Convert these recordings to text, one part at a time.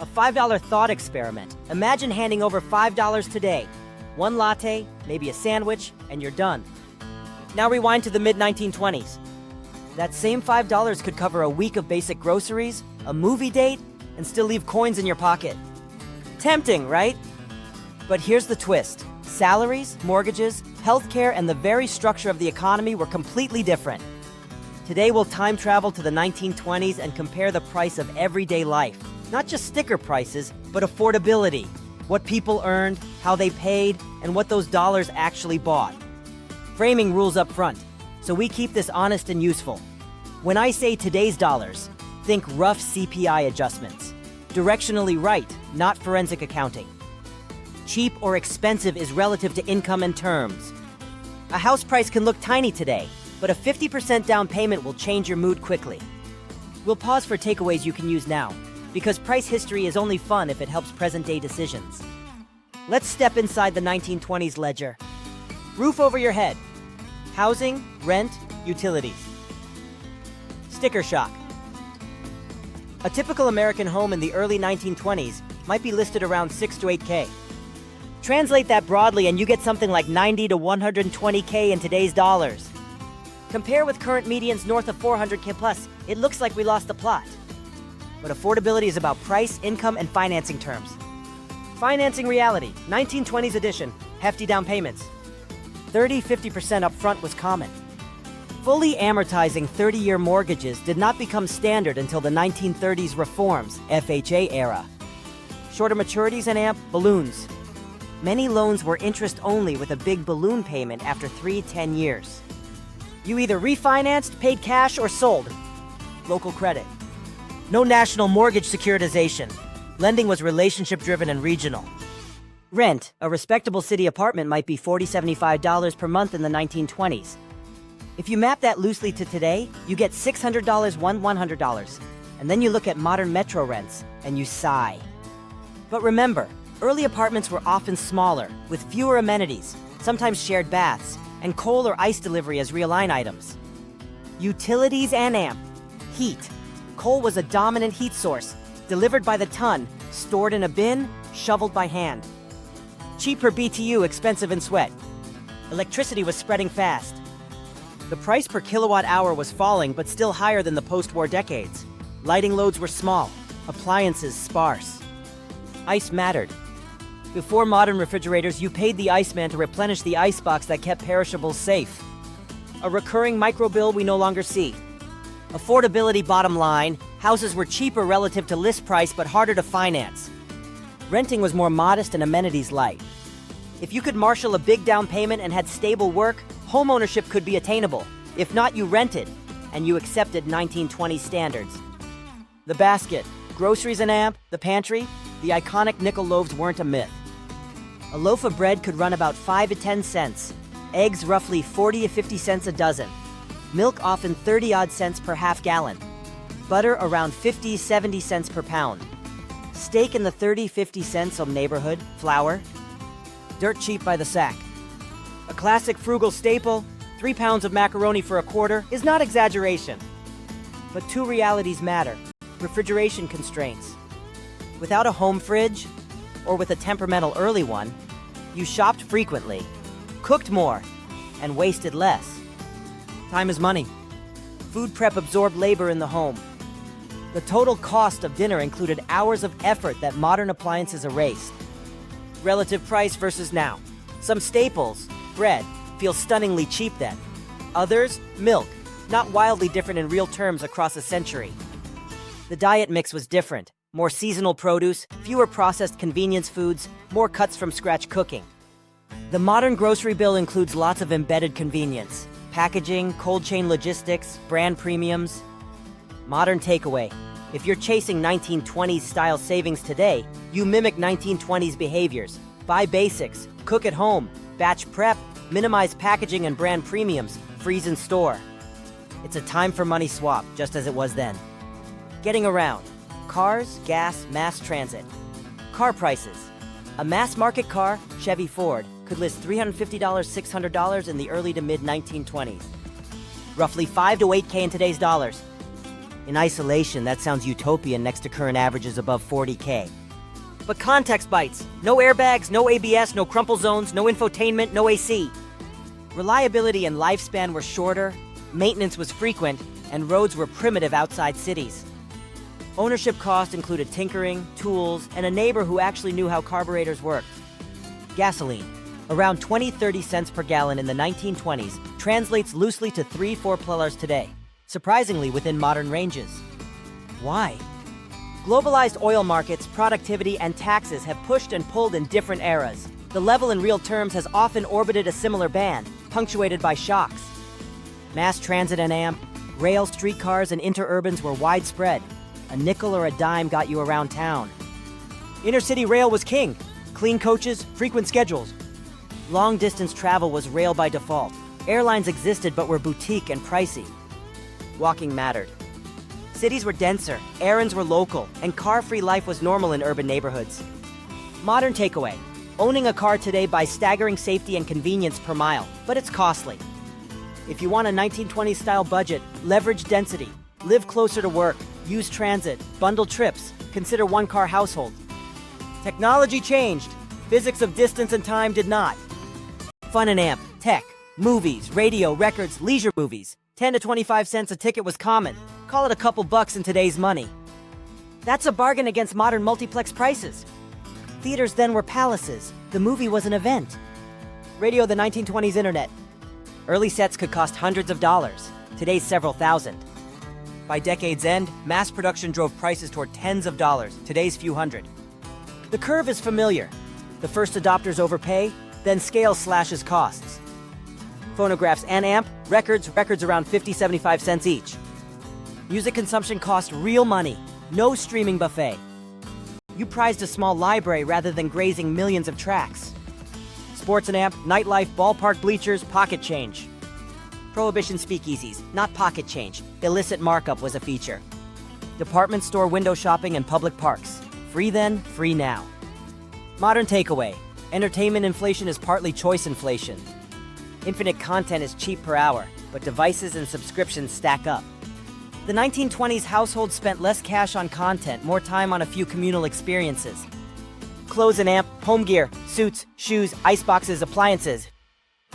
A $5 thought experiment. Imagine handing over $5 today. One latte, maybe a sandwich, and you're done. Now rewind to the mid-1920s. That same $5 could cover a week of basic groceries, a movie date, and still leave coins in your pocket. Tempting, right? But here's the twist. Salaries, mortgages, healthcare, and the very structure of the economy were completely different. Today we'll time travel to the 1920s and compare the price of everyday life. Not just sticker prices, but affordability. What people earned, how they paid, and what those dollars actually bought. Framing rules up front, so we keep this honest and useful. When I say today's dollars, think rough CPI adjustments. Directionally right, not forensic accounting. Cheap or expensive is relative to income and terms. A house price can look tiny today, but a 50% down payment will change your mood quickly. We'll pause for takeaways you can use now, because price history is only fun if it helps present-day decisions. Let's step inside the 1920s ledger. Roof over your head. Housing, rent, utilities. Sticker shock. A typical American home in the early 1920s might be listed around 6 to 8K. Translate that broadly and you get something like 90 to 120K in today's dollars. Compare with current medians north of 400K plus, it looks like we lost the plot. But affordability is about price, income, and financing terms. Financing reality, 1920s edition, hefty down payments. 30-50% upfront was common. Fully amortizing 30-year mortgages did not become standard until the 1930s reforms, FHA era. Shorter maturities and balloons. Many loans were interest only with a big balloon payment after 10 years. You either refinanced, paid cash, or sold. Local credit. No national mortgage securitization. Lending was relationship-driven and regional. Rent, a respectable city apartment might be $40-75 per month in the 1920s. If you map that loosely to today, you get $600, $100. And then you look at modern metro rents, and you sigh. But remember, early apartments were often smaller, with fewer amenities, sometimes shared baths, and coal or ice delivery as real line items. Utilities and heat. Coal was a dominant heat source, delivered by the ton, stored in a bin, shoveled by hand. Cheap per BTU, expensive in sweat. Electricity was spreading fast. The price per kilowatt hour was falling, but still higher than the post-war decades. Lighting loads were small, appliances sparse. Ice mattered. Before modern refrigerators, you paid the iceman to replenish the icebox that kept perishables safe. A recurring micro bill we no longer see. Affordability bottom line, houses were cheaper relative to list price but harder to finance. Renting was more modest and amenities light. If you could marshal a big down payment and had stable work, homeownership could be attainable. If not, you rented, and you accepted 1920s standards. The basket, groceries and the pantry, the iconic nickel loaves weren't a myth. A loaf of bread could run about 5 to 10 cents, eggs roughly 40 to 50 cents a dozen, milk often 30-odd cents per half gallon, butter around 50-70 cents per pound, steak in the 30-50 cents of neighborhood, flour, dirt cheap by the sack. A classic frugal staple, 3 pounds of macaroni for a quarter, is not exaggeration. But two realities matter: refrigeration constraints. Without a home fridge, or with a temperamental early one, you shopped frequently, cooked more, and wasted less. Time is money. Food prep absorbed labor in the home. The total cost of dinner included hours of effort that modern appliances erased. Relative price versus now. Some staples, bread, feel stunningly cheap then. Others, milk, not wildly different in real terms across a century. The diet mix was different. More seasonal produce, fewer processed convenience foods, more cuts-from-scratch cooking. The modern grocery bill includes lots of embedded convenience. Packaging, cold chain logistics, brand premiums. Modern takeaway. If you're chasing 1920s style savings today, you mimic 1920s behaviors. Buy basics, cook at home, batch prep, minimize packaging and brand premiums, freeze and store. It's a time for money swap, just as it was then. Getting around. Cars, gas, mass transit. Car prices. A mass market car, Chevy Ford, could list $350, $600 in the early to mid-1920s. Roughly 5 to 8K in today's dollars. In isolation, that sounds utopian next to current averages above 40K. But context bites. No airbags, no ABS, no crumple zones, no infotainment, no AC. Reliability and lifespan were shorter, maintenance was frequent, and roads were primitive outside cities. Ownership cost included tinkering, tools, and a neighbor who actually knew how carburetors worked. Gasoline, around 20-30 cents per gallon in the 1920s, translates loosely to $3-4 today, surprisingly within modern ranges. Why? Globalized oil markets, productivity, and taxes have pushed and pulled in different eras. The level in real terms has often orbited a similar band, punctuated by shocks. Mass transit and AMP, rail, streetcars, and interurbans were widespread. A nickel or a dime got you around town. Inner-city rail was king. Clean coaches, frequent schedules. Long-distance travel was rail by default. Airlines existed but were boutique and pricey. Walking mattered. Cities were denser, errands were local, and car-free life was normal in urban neighborhoods. Modern takeaway. Owning a car today buys staggering safety and convenience per mile, but it's costly. If you want a 1920s-style budget, leverage density, live closer to work, use transit, bundle trips, consider one-car household. Technology changed. Physics of distance and time did not. Fun and amp, tech, movies, radio, records, leisure movies. 10 to 25 cents a ticket was common. Call it a couple bucks in today's money. That's a bargain against modern multiplex prices. Theaters then were palaces. The movie was an event. Radio, the 1920s internet. Early sets could cost hundreds of dollars. Today's several thousand. By decade's end, mass production drove prices toward tens of dollars. Today's few hundred. The curve is familiar. The first adopters overpay, then scale slashes costs. Phonographs and amp, records around 50-75 cents each. Music consumption cost real money, no streaming buffet. You prized a small library rather than grazing millions of tracks. Sports and amp, nightlife, ballpark bleachers, pocket change. Prohibition speakeasies, not pocket change. Illicit markup was a feature. Department store window shopping and public parks. Free then, free now. Modern takeaway. Entertainment inflation is partly choice inflation. Infinite content is cheap per hour, but devices and subscriptions stack up. The 1920s household spent less cash on content, more time on a few communal experiences. Clothes and amp, home gear, suits, shoes, iceboxes, appliances.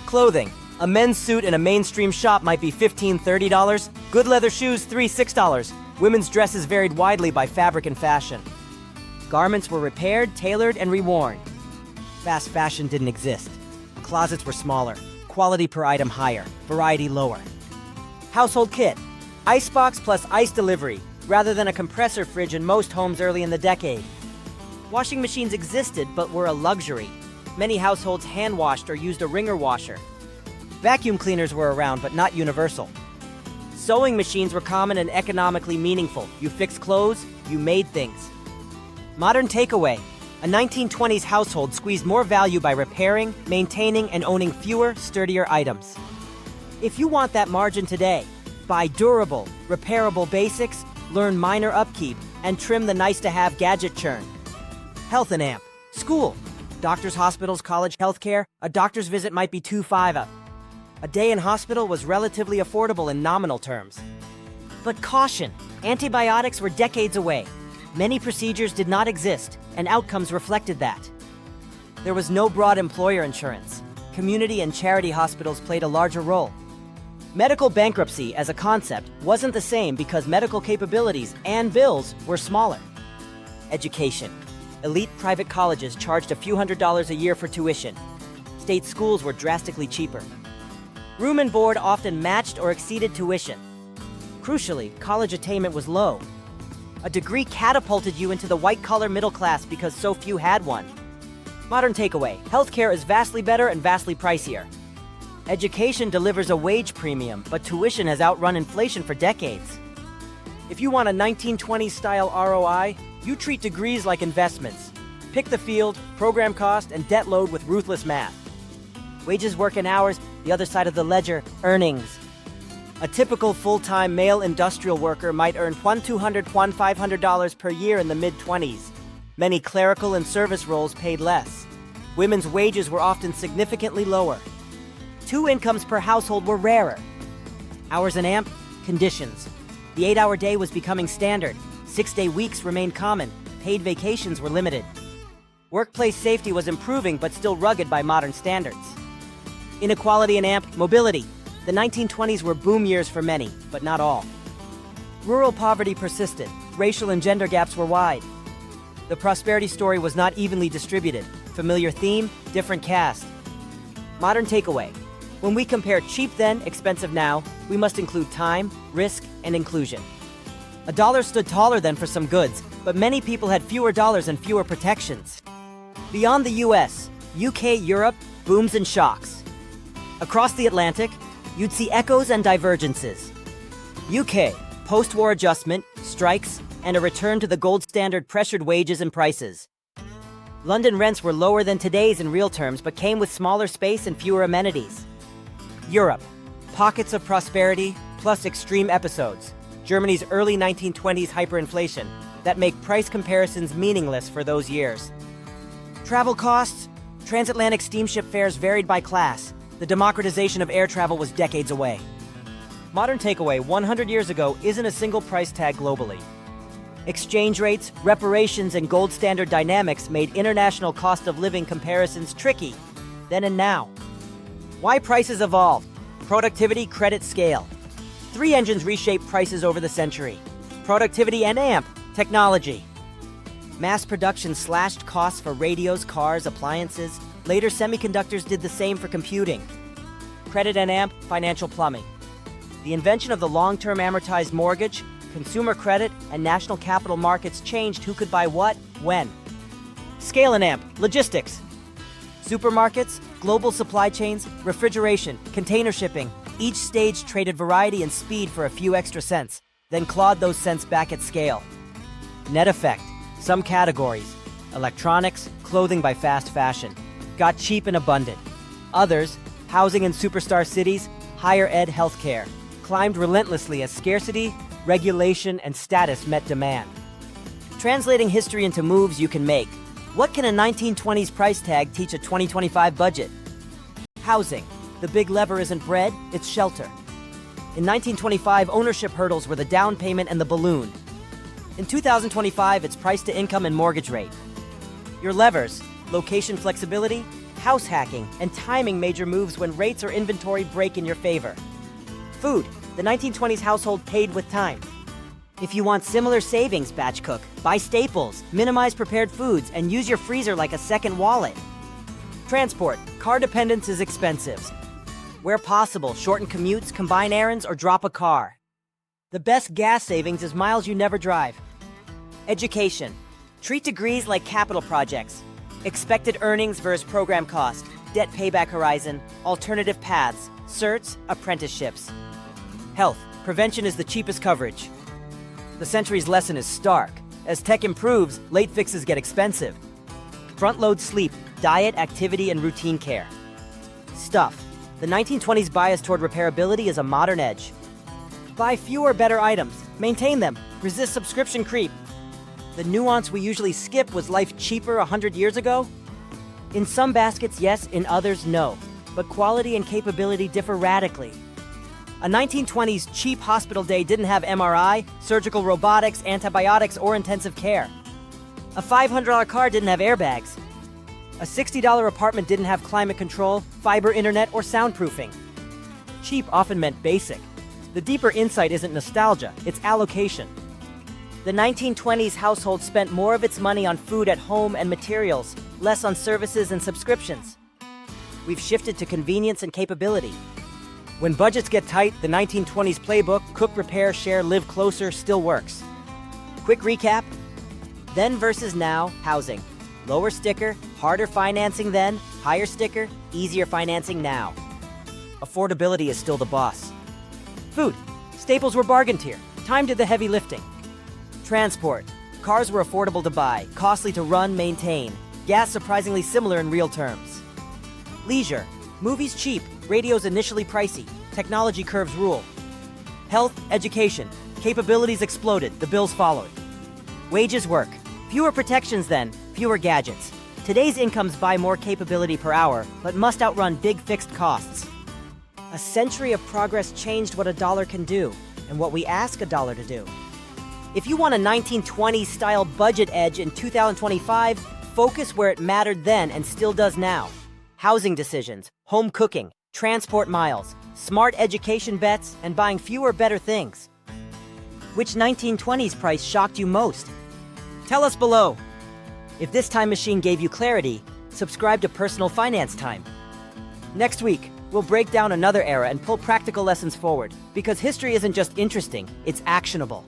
Clothing. A men's suit in a mainstream shop might be $15, $30. Good leather shoes, $3, $6. Women's dresses varied widely by fabric and fashion. Garments were repaired, tailored, and reworn. Fast fashion didn't exist. Closets were smaller, quality per item higher, variety lower. Household kit. Icebox plus ice delivery, rather than a compressor fridge in most homes early in the decade. Washing machines existed, but were a luxury. Many households hand-washed or used a wringer washer. Vacuum cleaners were around, but not universal. Sewing machines were common and economically meaningful. You fixed clothes, you made things. Modern takeaway. A 1920s household squeezed more value by repairing, maintaining, and owning fewer, sturdier items. If you want that margin today, buy durable, repairable basics, learn minor upkeep, and trim the nice-to-have gadget churn. Health and amp. School. Doctors, hospitals, college, healthcare. A doctor's visit might be $2.5. A day in hospital was relatively affordable in nominal terms. But caution, antibiotics were decades away. Many procedures did not exist, and outcomes reflected that. There was no broad employer insurance. Community and charity hospitals played a larger role. Medical bankruptcy as a concept wasn't the same because medical capabilities and bills were smaller. Education. Elite private colleges charged a few $100s a year for tuition. State schools were drastically cheaper. Room and board often matched or exceeded tuition. Crucially, college attainment was low. A degree catapulted you into the white-collar middle class because so few had one. Modern takeaway. Healthcare is vastly better and vastly pricier. Education delivers a wage premium, but tuition has outrun inflation for decades. If you want a 1920s-style ROI, you treat degrees like investments. Pick the field, program cost, and debt load with ruthless math. Wages, work, and hours, the other side of the ledger, earnings. A typical full-time male industrial worker might earn $1,200, $1,500 per year in the mid-20s. Many clerical and service roles paid less. Women's wages were often significantly lower. 2 incomes per household were rarer. Hours and amp, conditions. The 8-hour day was becoming standard. 6-day weeks remained common. Paid vacations were limited. Workplace safety was improving but still rugged by modern standards. Inequality and mobility. The 1920s were boom years for many, but not all. Rural poverty persisted. Racial and gender gaps were wide. The prosperity story was not evenly distributed. Familiar theme, different cast. Modern takeaway. When we compare cheap then, expensive now, we must include time, risk, and inclusion. A dollar stood taller then for some goods, but many people had fewer dollars and fewer protections. Beyond the US, UK, Europe, booms and shocks. Across the Atlantic, you'd see echoes and divergences. UK, post-war adjustment, strikes, and a return to the gold standard pressured wages and prices. London rents were lower than today's in real terms, but came with smaller space and fewer amenities. Europe, pockets of prosperity plus extreme episodes. Germany's early 1920s hyperinflation that make price comparisons meaningless for those years. Travel costs, transatlantic steamship fares varied by class. The democratization of air travel was decades away. Modern takeaway 100 years ago isn't a single price tag globally. Exchange rates, reparations, and gold standard dynamics made international cost of living comparisons tricky, then and now. Why prices evolved? Productivity, credit, scale. 3 engines reshaped prices over the century. Productivity and technology. Mass production slashed costs for radios, cars, appliances. Later, semiconductors did the same for computing. Credit and financial plumbing. The invention of the long-term amortized mortgage, consumer credit, and national capital markets changed who could buy what, when. Scale and logistics. Supermarkets, global supply chains, refrigeration, container shipping. Each stage traded variety and speed for a few extra cents, then clawed those cents back at scale. Net effect. Some categories, electronics, clothing by fast fashion, got cheap and abundant. Others, housing in superstar cities, higher ed, healthcare, climbed relentlessly as scarcity, regulation, and status met demand. Translating history into moves you can make. What can a 1920s price tag teach a 2025 budget? Housing. The big lever isn't bread, it's shelter. In 1925, ownership hurdles were the down payment and the balloon. In 2025, it's price to income and mortgage rate. Your levers, location flexibility, house hacking, and timing major moves when rates or inventory break in your favor. Food. The 1920s household paid with time. If you want similar savings, batch cook, buy staples, minimize prepared foods, and use your freezer like a second wallet. Transport. Car dependence is expensive. Where possible, shorten commutes, combine errands, or drop a car. The best gas savings is miles you never drive. Education. Treat degrees like capital projects. Expected earnings versus program cost, debt payback horizon, alternative paths, certs, apprenticeships. Health. Prevention is the cheapest coverage. The century's lesson is stark. As tech improves, late fixes get expensive. Front-load sleep, diet, activity, and routine care. Stuff. The 1920s bias toward repairability is a modern edge. Buy fewer, better items. Maintain them. Resist subscription creep. The nuance we usually skip was life cheaper 100 years ago? In some baskets, yes. In others, no. But quality and capability differ radically. A 1920s cheap hospital day didn't have MRI, surgical robotics, antibiotics, or intensive care. A $500 car didn't have airbags. A $60 apartment didn't have climate control, fiber internet, or soundproofing. Cheap often meant basic. The deeper insight isn't nostalgia, it's allocation. The 1920s household spent more of its money on food at home and materials, less on services and subscriptions. We've shifted to convenience and capability. When budgets get tight, the 1920s playbook, cook, repair, share, live closer, still works. Quick recap. Then versus now, housing. Lower sticker, harder financing then, higher sticker, easier financing now. Affordability is still the boss. Food. Staples were bargain tier. Time did the heavy lifting. Transport. Cars were affordable to buy, costly to run, maintain. Gas surprisingly similar in real terms. Leisure. Movies cheap, radios initially pricey, technology curves rule. Health, education. Capabilities exploded, the bills followed. Wages work. Fewer protections then, fewer gadgets. Today's incomes buy more capability per hour, but must outrun big fixed costs. A century of progress changed what a dollar can do. and what we ask a dollar to do. If you want a 1920s style budget edge in 2025, focus where it mattered then and still does now. Housing decisions, home cooking, transport miles, smart education bets, and buying fewer better things. Which 1920s price shocked you most? Tell us below. If this time machine gave you clarity, subscribe to Personal Finance Time. Next week, we'll break down another era and pull practical lessons forward, because history isn't just interesting, it's actionable.